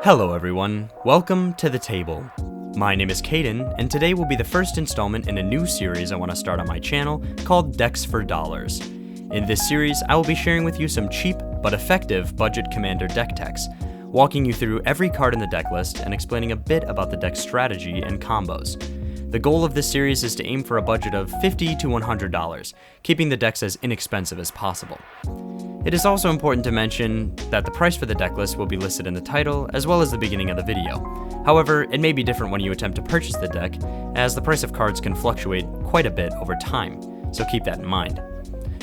Hello everyone, welcome to the table. My name is Caden, and today will be the first installment in a new series I want to start on my channel called Decks for Dollars. In this series, I will be sharing with you some cheap but effective budget commander deck techs, walking you through every card in the deck list and explaining a bit about the deck strategy and combos. The goal of this series is to aim for a budget of $50 to $100, keeping the decks as inexpensive as possible. It is also important to mention that the price for the deck list will be listed in the title as well as the beginning of the video. However, it may be different when you attempt to purchase the deck, as the price of cards can fluctuate quite a bit over time, so keep that in mind.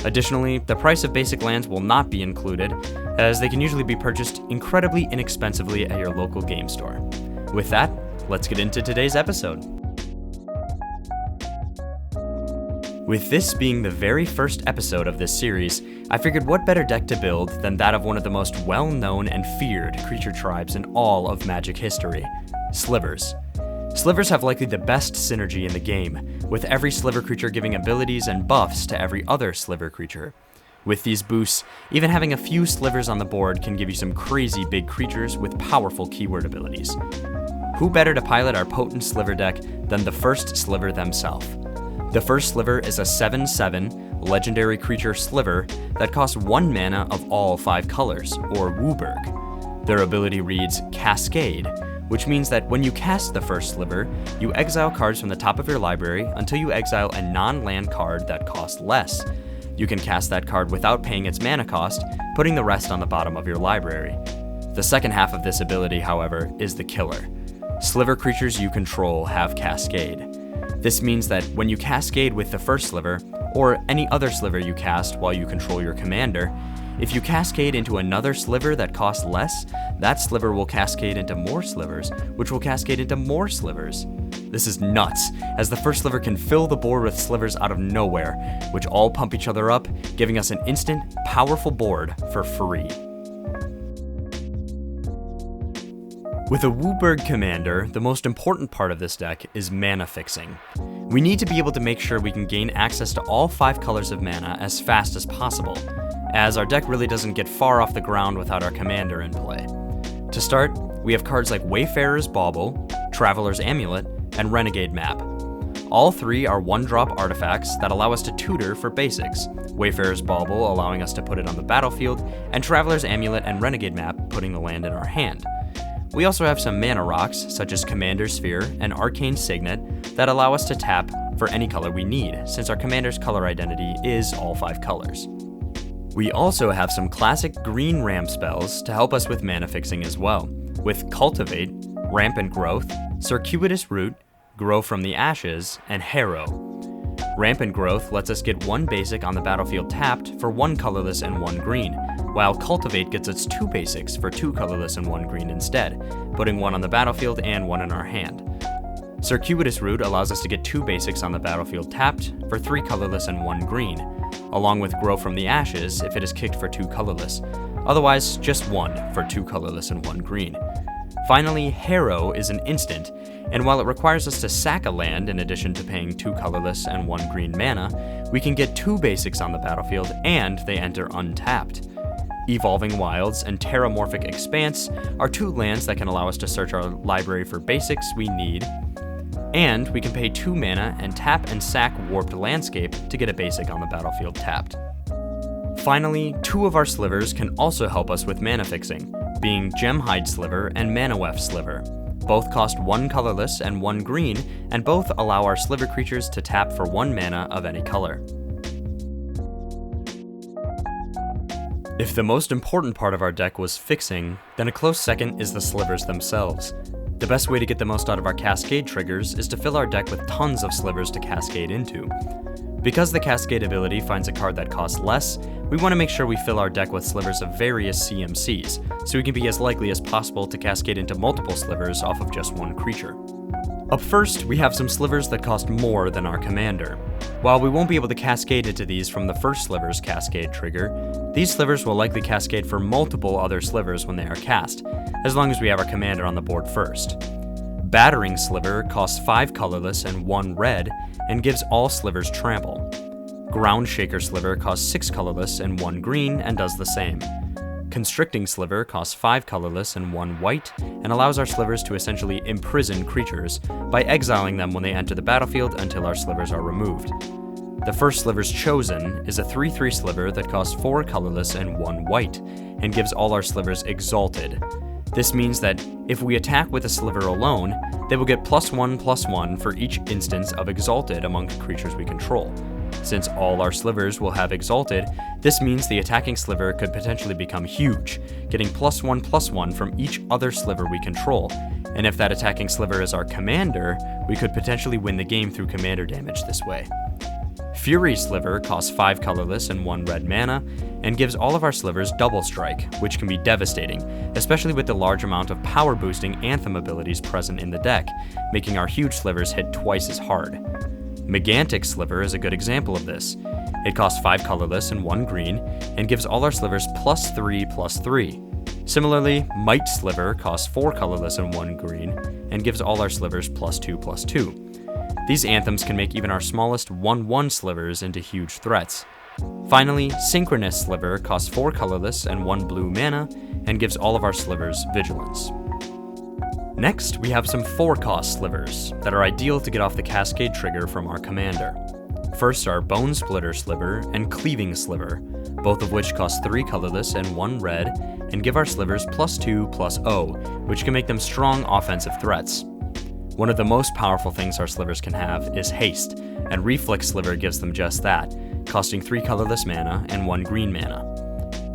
Additionally, the price of basic lands will not be included, as they can usually be purchased incredibly inexpensively at your local game store. With that, let's get into today's episode. With this being the very first episode of this series, I figured what better deck to build than that of one of the most well-known and feared creature tribes in all of Magic history, Slivers. Slivers have likely the best synergy in the game, with every Sliver creature giving abilities and buffs to every other Sliver creature. With these boosts, even having a few Slivers on the board can give you some crazy big creatures with powerful keyword abilities. Who better to pilot our potent Sliver deck than the first Sliver themselves? The first Sliver is a 7/7 legendary creature Sliver that costs 1 mana of all 5 colors, or Wooburg. Their ability reads Cascade, which means that when you cast the first Sliver, you exile cards from the top of your library until you exile a non-land card that costs less. You can cast that card without paying its mana cost, putting the rest on the bottom of your library. The second half of this ability, however, is the killer. Sliver creatures you control have Cascade. This means that when you cascade with the first Sliver, or any other Sliver you cast while you control your commander, if you cascade into another Sliver that costs less, that Sliver will cascade into more Slivers, which will cascade into more Slivers. This is nuts, as the first Sliver can fill the board with Slivers out of nowhere, which all pump each other up, giving us an instant, powerful board for free. With a Wooburg commander, the most important part of this deck is mana fixing. We need to be able to make sure we can gain access to all 5 colors of mana as fast as possible, as our deck really doesn't get far off the ground without our commander in play. To start, we have cards like Wayfarer's Bauble, Traveler's Amulet, and Renegade Map. All 3 are 1-drop artifacts that allow us to tutor for basics, Wayfarer's Bauble allowing us to put it on the battlefield, and Traveler's Amulet and Renegade Map putting the land in our hand. We also have some mana rocks, such as Commander Sphere and Arcane Signet, that allow us to tap for any color we need, since our commander's color identity is all 5 colors. We also have some classic green ramp spells to help us with mana fixing as well, with Cultivate, Rampant Growth, Circuitous Root, Grow from the Ashes, and Harrow. Rampant Growth lets us get 1 basic on the battlefield tapped for 1 colorless and 1 green, while Cultivate gets us 2 basics for 2 colorless and 1 green instead, putting 1 on the battlefield and 1 in our hand. Circuitous Root allows us to get 2 basics on the battlefield tapped for 3 colorless and 1 green, along with Grow from the Ashes if it is kicked for 2 colorless, otherwise just 1 for 2 colorless and 1 green. Finally, Harrow is an instant, and while it requires us to sack a land in addition to paying 2 colorless and 1 green mana, we can get 2 basics on the battlefield and they enter untapped. Evolving Wilds and Terramorphic Expanse are 2 lands that can allow us to search our library for basics we need, and we can pay 2 mana and tap and sack Warped Landscape to get a basic on the battlefield tapped. Finally, 2 of our Slivers can also help us with mana fixing, being Gemhide Sliver and Manawef Sliver. Both cost 1 colorless and 1 green, and both allow our Sliver creatures to tap for 1 mana of any color. If the most important part of our deck was fixing, then a close second is the Slivers themselves. The best way to get the most out of our Cascade triggers is to fill our deck with tons of Slivers to cascade into. Because the Cascade ability finds a card that costs less, we want to make sure we fill our deck with Slivers of various CMCs, so we can be as likely as possible to cascade into multiple Slivers off of just 1 creature. Up first, we have some Slivers that cost more than our commander. While we won't be able to cascade into these from the first Sliver's Cascade trigger, these Slivers will likely cascade for multiple other Slivers when they are cast, as long as we have our commander on the board first. Battering Sliver costs 5 colorless and 1 red, and gives all Slivers trample. Ground Shaker Sliver costs 6 colorless and 1 green, and does the same. Constricting Sliver costs 5 colorless and 1 white, and allows our Slivers to essentially imprison creatures by exiling them when they enter the battlefield until our Slivers are removed. The first Slivers chosen is a 3/3 Sliver that costs 4 colorless and 1 white, and gives all our Slivers Exalted. This means that if we attack with a Sliver alone, they will get +1/+1 for each instance of Exalted among creatures we control. Since all our Slivers will have Exalted, this means the attacking Sliver could potentially become huge, getting +1/+1 from each other Sliver we control, and if that attacking Sliver is our commander, we could potentially win the game through commander damage this way. Fury Sliver costs 5 colorless and 1 red mana, and gives all of our Slivers Double Strike, which can be devastating, especially with the large amount of power boosting Anthem abilities present in the deck, making our huge Slivers hit twice as hard. Megantic Sliver is a good example of this. It costs 5 colorless and 1 green, and gives all our Slivers +3/+3. Similarly, Might Sliver costs 4 colorless and 1 green, and gives all our Slivers +2/+2. These anthems can make even our smallest 1/1 Slivers into huge threats. Finally, Synchronous Sliver costs 4 colorless and 1 blue mana, and gives all of our Slivers Vigilance. Next, we have some 4-cost Slivers that are ideal to get off the Cascade trigger from our commander. First are Bone Splitter Sliver and Cleaving Sliver, both of which cost 3 colorless and 1 red, and give our Slivers +2/+0, which can make them strong offensive threats. One of the most powerful things our Slivers can have is haste, and Reflex Sliver gives them just that, costing 3 colorless mana and 1 green mana.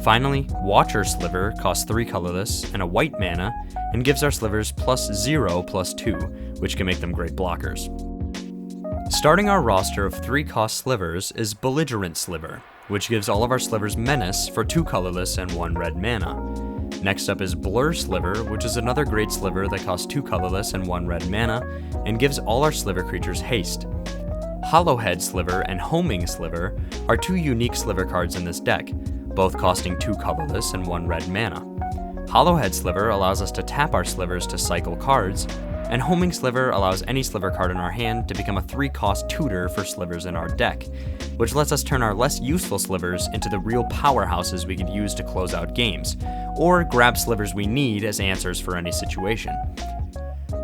Finally, Watcher Sliver costs 3 colorless and a white mana, and gives our Slivers +0/+2, which can make them great blockers. Starting our roster of 3-cost Slivers is Belligerent Sliver, which gives all of our Slivers Menace for 2 colorless and 1 red mana. Next up is Blur Sliver, which is another great Sliver that costs 2 colorless and 1 red mana, and gives all our Sliver creatures haste. Hollowhead Sliver and Homing Sliver are 2 unique Sliver cards in this deck, both costing 2 colorless and 1 red mana. Hollowhead Sliver allows us to tap our Slivers to cycle cards, and Homing Sliver allows any Sliver card in our hand to become a 3-cost tutor for Slivers in our deck, which lets us turn our less useful Slivers into the real powerhouses we could use to close out games, or grab Slivers we need as answers for any situation.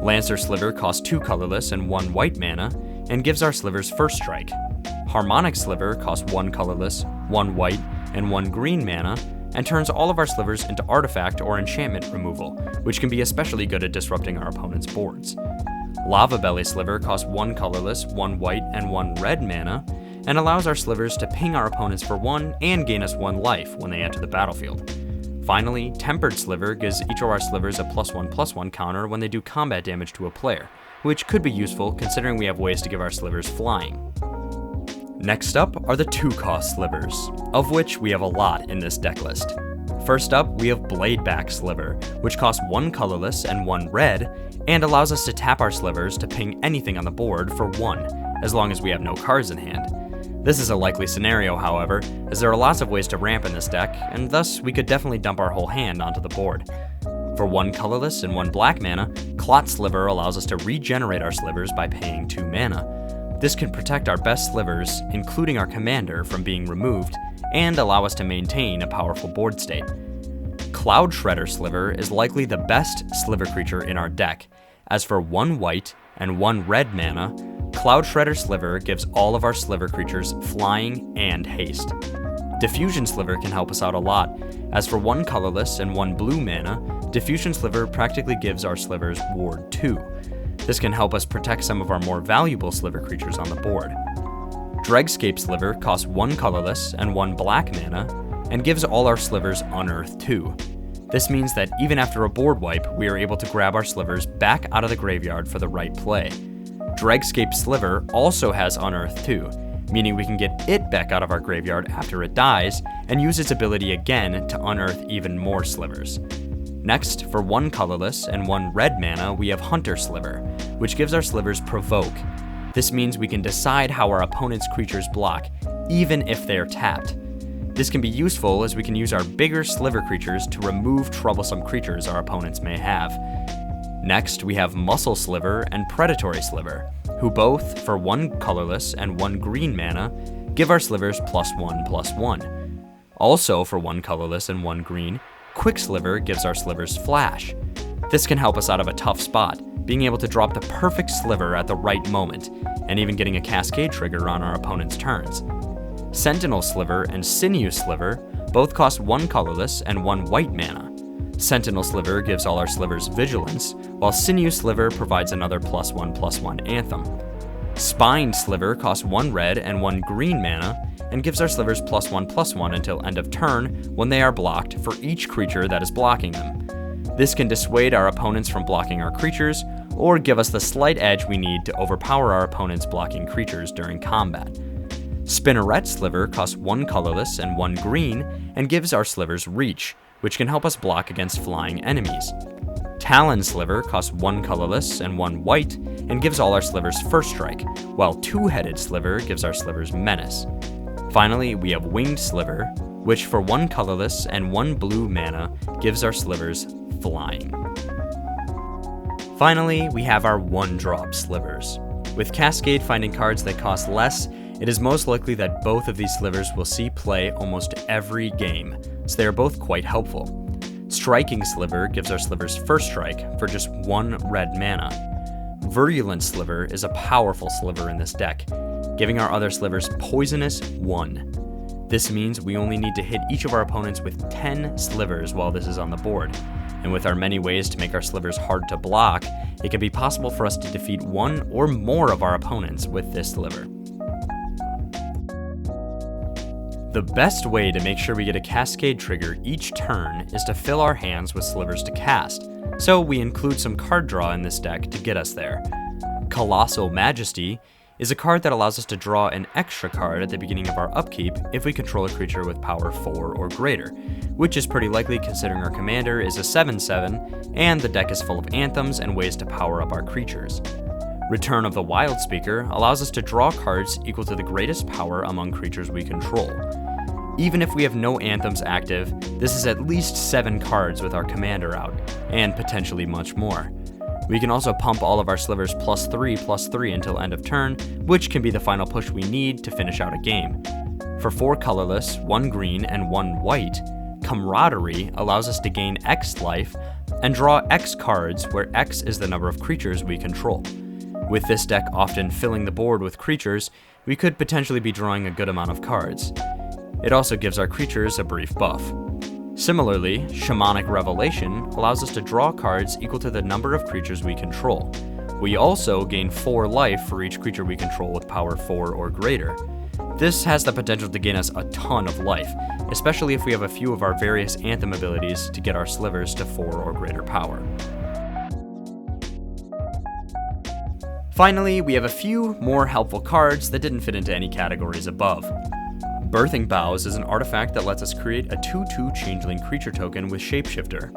Lancer Sliver costs 2 colorless and 1 white mana, and gives our Slivers First Strike. Harmonic Sliver costs 1 colorless, 1 white, and 1 green mana, and turns all of our Slivers into artifact or enchantment removal, which can be especially good at disrupting our opponent's boards. Lava Belly Sliver costs 1 colorless, 1 white, and 1 red mana, and allows our Slivers to ping our opponents for 1 and gain us 1 life when they enter the battlefield. Finally, Tempered Sliver gives each of our Slivers a +1/+1 counter when they do combat damage to a player, which could be useful considering we have ways to give our Slivers flying. Next up are the 2-cost Slivers, of which we have a lot in this deck list. First up, we have Bladeback Sliver, which costs 1 colorless and 1 red, and allows us to tap our Slivers to ping anything on the board for 1, as long as we have no cards in hand. This is a likely scenario, however, as there are lots of ways to ramp in this deck, and thus we could definitely dump our whole hand onto the board. For 1 colorless and 1 black mana, Clot Sliver allows us to regenerate our Slivers by paying 2 mana. This can protect our best Slivers, including our commander, from being removed, and allow us to maintain a powerful board state. Cloud Shredder Sliver is likely the best Sliver creature in our deck, as for 1 white and 1 red mana, Cloud Shredder Sliver gives all of our Sliver creatures flying and haste. Diffusion Sliver can help us out a lot, as for 1 colorless and 1 blue mana, Diffusion Sliver practically gives our Slivers Ward 2. This can help us protect some of our more valuable Sliver creatures on the board. Dregscape Sliver costs 1 colorless and 1 black mana, and gives all our Slivers Unearth 2. This means that even after a board wipe, we are able to grab our Slivers back out of the graveyard for the right play. Dregscape Sliver also has Unearth 2, meaning we can get it back out of our graveyard after it dies, and use its ability again to unearth even more Slivers. Next, for 1 colorless and 1 red mana, we have Hunter Sliver, which gives our Slivers Provoke. This means we can decide how our opponent's creatures block, even if they are tapped. This can be useful as we can use our bigger Sliver creatures to remove troublesome creatures our opponents may have. Next, we have Muscle Sliver and Predatory Sliver, who both, for 1 colorless and 1 green mana, give our Slivers +1/+1. Also, for 1 colorless and 1 green, Quick Sliver gives our Slivers Flash. This can help us out of a tough spot, being able to drop the perfect Sliver at the right moment, and even getting a Cascade trigger on our opponent's turns. Sentinel Sliver and Sinew Sliver both cost 1 colorless and 1 white mana. Sentinel Sliver gives all our Slivers Vigilance, while Sinew Sliver provides another +1/+1 Anthem. Spine Sliver costs 1 red and 1 green mana, and gives our Slivers +1/+1 until end of turn when they are blocked for each creature that is blocking them. This can dissuade our opponents from blocking our creatures, or give us the slight edge we need to overpower our opponent's blocking creatures during combat. Spinneret Sliver costs 1 colorless and 1 green, and gives our Slivers Reach, which can help us block against flying enemies. Talon Sliver costs 1 colorless and 1 white, and gives all our Slivers First Strike, while Two-Headed Sliver gives our Slivers Menace. Finally, we have Winged Sliver, which for 1 colorless and 1 blue mana gives our Slivers Flying. Finally, we have our 1-drop Slivers. With Cascade finding cards that cost less, it is most likely that both of these Slivers will see play almost every game, so they are both quite helpful. Striking Sliver gives our Slivers First Strike for just 1 red mana. Virulent Sliver is a powerful Sliver in this deck, giving our other Slivers Poisonous 1. This means we only need to hit each of our opponents with 10 Slivers while this is on the board, and with our many ways to make our Slivers hard to block, it can be possible for us to defeat 1 or more of our opponents with this Sliver. The best way to make sure we get a Cascade trigger each turn is to fill our hands with Slivers to cast, so we include some card draw in this deck to get us there. Colossal Majesty is a card that allows us to draw an extra card at the beginning of our upkeep if we control a creature with power 4 or greater, which is pretty likely considering our commander is a 7/7 and the deck is full of anthems and ways to power up our creatures. Return of the Wild Speaker allows us to draw cards equal to the greatest power among creatures we control. Even if we have no anthems active, this is at least 7 cards with our commander out, and potentially much more. We can also pump all of our Slivers +3/+3 until end of turn, which can be the final push we need to finish out a game. For 4 colorless, 1 green, and 1 white, Camaraderie allows us to gain X life and draw X cards where X is the number of creatures we control. With this deck often filling the board with creatures, we could potentially be drawing a good amount of cards. It also gives our creatures a brief buff. Similarly, Shamanic Revelation allows us to draw cards equal to the number of creatures we control. We also gain 4 life for each creature we control with power 4 or greater. This has the potential to gain us a ton of life, especially if we have a few of our various Anthem abilities to get our Slivers to 4 or greater power. Finally, we have a few more helpful cards that didn't fit into any categories above. Birthing Boughs is an artifact that lets us create a 2/2 changeling creature token with Shapeshifter.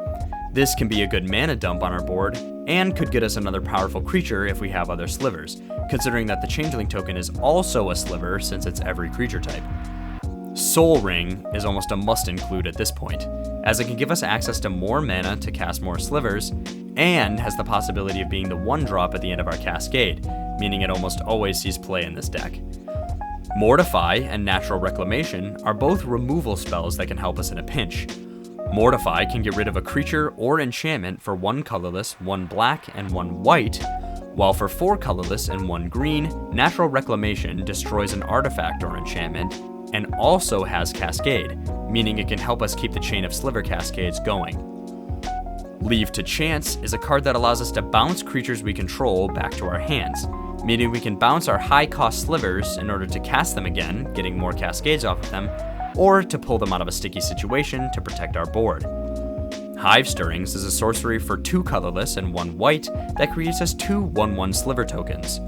This can be a good mana dump on our board, and could get us another powerful creature if we have other Slivers, considering that the changeling token is also a Sliver since it's every creature type. Soul Ring is almost a must include at this point, as it can give us access to more mana to cast more Slivers, and has the possibility of being the 1-drop at the end of our Cascade, meaning it almost always sees play in this deck. Mortify and Natural Reclamation are both removal spells that can help us in a pinch. Mortify can get rid of a creature or enchantment for 1 colorless, 1 black, and 1 white, while for 4 colorless and 1 green, Natural Reclamation destroys an artifact or enchantment, and also has Cascade, meaning it can help us keep the chain of Sliver Cascades going. Leave to Chance is a card that allows us to bounce creatures we control back to our hands, meaning we can bounce our high-cost Slivers in order to cast them again, getting more Cascades off of them, or to pull them out of a sticky situation to protect our board. Hive Stirrings is a sorcery for 2 colorless and 1 white that creates us 2 1/1 Sliver tokens.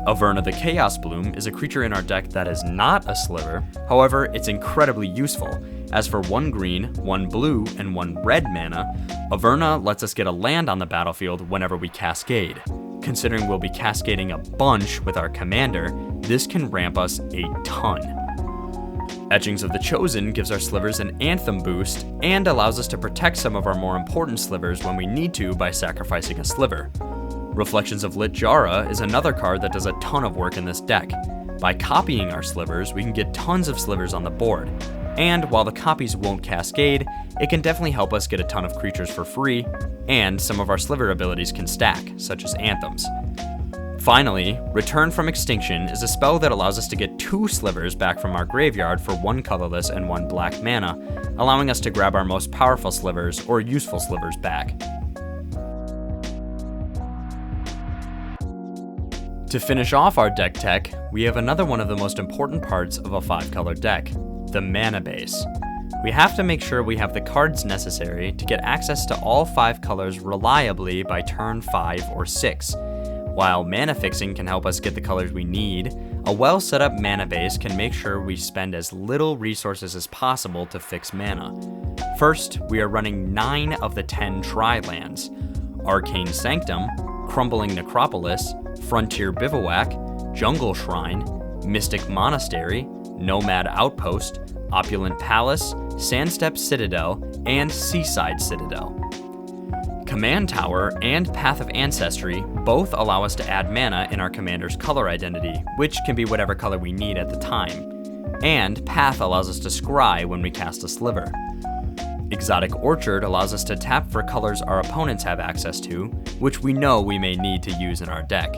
Averna the Chaos Bloom is a creature in our deck that is not a Sliver, however, it's incredibly useful, as for 1 green, 1 blue, and 1 red mana, Averna lets us get a land on the battlefield whenever we Cascade. Considering we'll be cascading a bunch with our commander, this can ramp us a ton. Etchings of the Chosen gives our Slivers an Anthem boost, and allows us to protect some of our more important Slivers when we need to by sacrificing a Sliver. Reflections of Lit Jara is another card that does a ton of work in this deck. By copying our Slivers, we can get tons of Slivers on the board. And while the copies won't cascade, it can definitely help us get a ton of creatures for free, and some of our Sliver abilities can stack, such as Anthems. Finally, Return from Extinction is a spell that allows us to get 2 Slivers back from our graveyard for 1 colorless and 1 black mana, allowing us to grab our most powerful Slivers or useful Slivers back. To finish off our deck tech, we have another one of the most important parts of a 5-color deck, the mana base. We have to make sure we have the cards necessary to get access to all 5 colors reliably by turn 5 or 6. While mana fixing can help us get the colors we need, a well set up mana base can make sure we spend as little resources as possible to fix mana. First, we are running 9 of the 10 tri-lands: Arcane Sanctum, Crumbling Necropolis, Frontier Bivouac, Jungle Shrine, Mystic Monastery, Nomad Outpost, Opulent Palace, Sandstep Citadel, and Seaside Citadel. Command Tower and Path of Ancestry both allow us to add mana in our commander's color identity, which can be whatever color we need at the time. And Path allows us to scry when we cast a Sliver. Exotic Orchard allows us to tap for colors our opponents have access to, which we know we may need to use in our deck.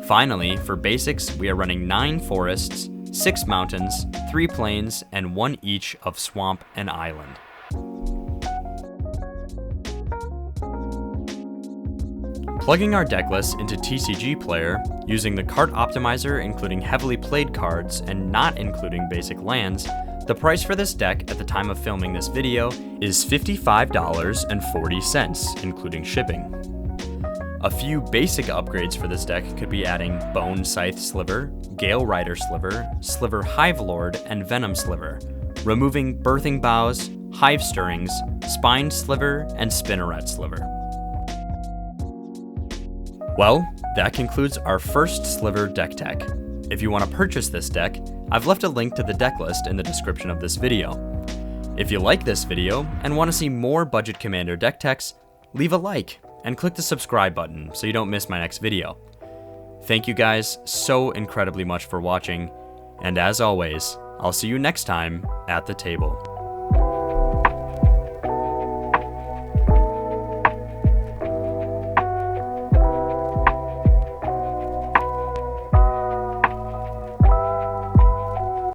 Finally, for basics, we are running 9 forests, 6 mountains, 3 plains, and 1 each of swamp and island. Plugging our decklist into TCG Player, using the card optimizer including heavily played cards and not including basic lands, the price for this deck at the time of filming this video is $55.40, including shipping. A few basic upgrades for this deck could be adding Bone Scythe Sliver, Gale Rider Sliver, Sliver Hive Lord, and Venom Sliver, removing Birthing Boughs, Hive Stirrings, Spined Sliver, and Spinneret Sliver. Well, that concludes our first Sliver deck tech. If you want to purchase this deck, I've left a link to the deck list in the description of this video. If you like this video and want to see more Budget Commander deck techs, leave a like and click the subscribe button so you don't miss my next video. Thank you guys so incredibly much for watching, and as always, I'll see you next time at the table.